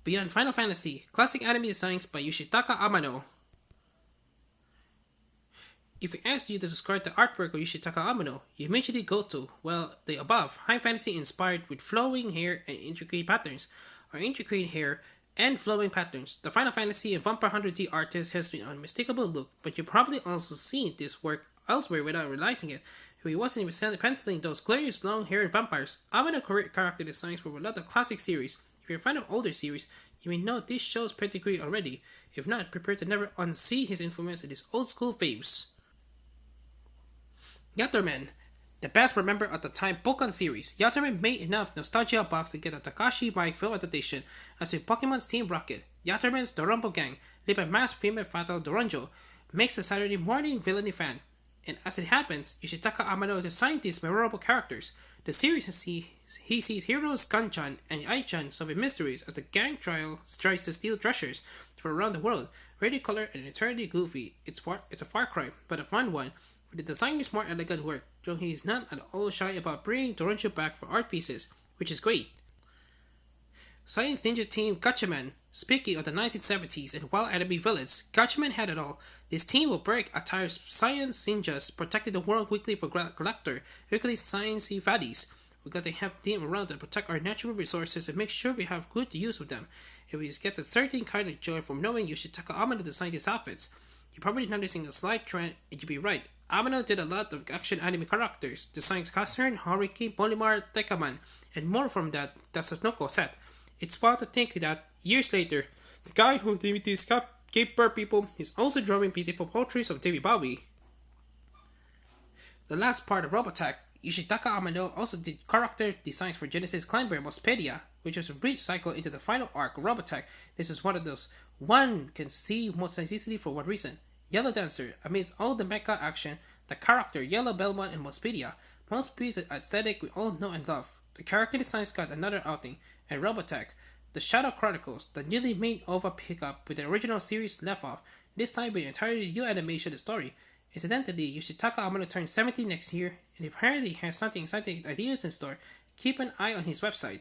Beyond Final Fantasy, classic anime designs by Yoshitaka Amano. If we asked you to describe the artwork of Yoshitaka Amano, you immediately go to, well, the above, high fantasy inspired with flowing hair and intricate patterns, or intricate hair and flowing patterns. The Final Fantasy and Vampire Hunter D artist has an unmistakable look, but you've probably also seen this work elsewhere without realizing it. If he wasn't even penciling those glorious long-haired vampires, Amano character designs were one of the classic series. If you're a fan of older series, you may know this show's pedigree already. If not, prepare to never unsee his influence in his old-school faves. Yatterman, the best remembered at the time Pokemon series, Yatterman made enough nostalgia box to get a Takashi Mike film adaptation, as with Pokemon's Team Rocket. Yatterman's Dorumbo gang, led by masked female Fatal Doronjo, makes a Saturday morning villainy fan. And as it happens, Yoshitaka Amano designed these memorable characters. The series he sees heroes Kanchan and Aichan solving mysteries as the gang tries to steal treasures from around the world. Ready color and eternally goofy. It's a far cry, but a fun one. With the designer's more elegant work, though he is not at all shy about bringing Toronto back for art pieces, which is great. Science Ninja Team Gatchaman. Speaking of the 1970s and wild anime villains, Gatchaman had it all. This team will break attire science ninjas, protecting the world weekly for collector, Hercules sciencey fatties. We got to have them around to protect our natural resources and make sure we have good use of them. And we just get a certain kind of joy from knowing Yoshitaka Amano designed these outfits. You're probably noticing a slight trend, and you'd be right. Amano did a lot of action anime characters, designs Kasern, Haruki, Polymar, Tekaman, and more from that Tasnoko set. It's wild to think that, years later, the guy who did these Cape Bird people is also drawing beautiful portraits of David Bowie. The last part of Robotech, Yoshitaka Amano also did character designs for Genesis Climber Mospedia, which was a brief cycle into the final arc of Robotech. This is one of those one can see most easily for one reason. Yellow Dancer, amidst all the mecha action, the character Yellow Belmont and Mospedia, Mospedia's aesthetic we all know and love. The character designs got another outing, and Robotech, the Shadow Chronicles, the newly made OVA pickup with the original series left off, this time with an entirely new animation and story. Incidentally, Yoshitaka Amano turns 70 next year, and apparently has something exciting ideas in store. Keep an eye on his website.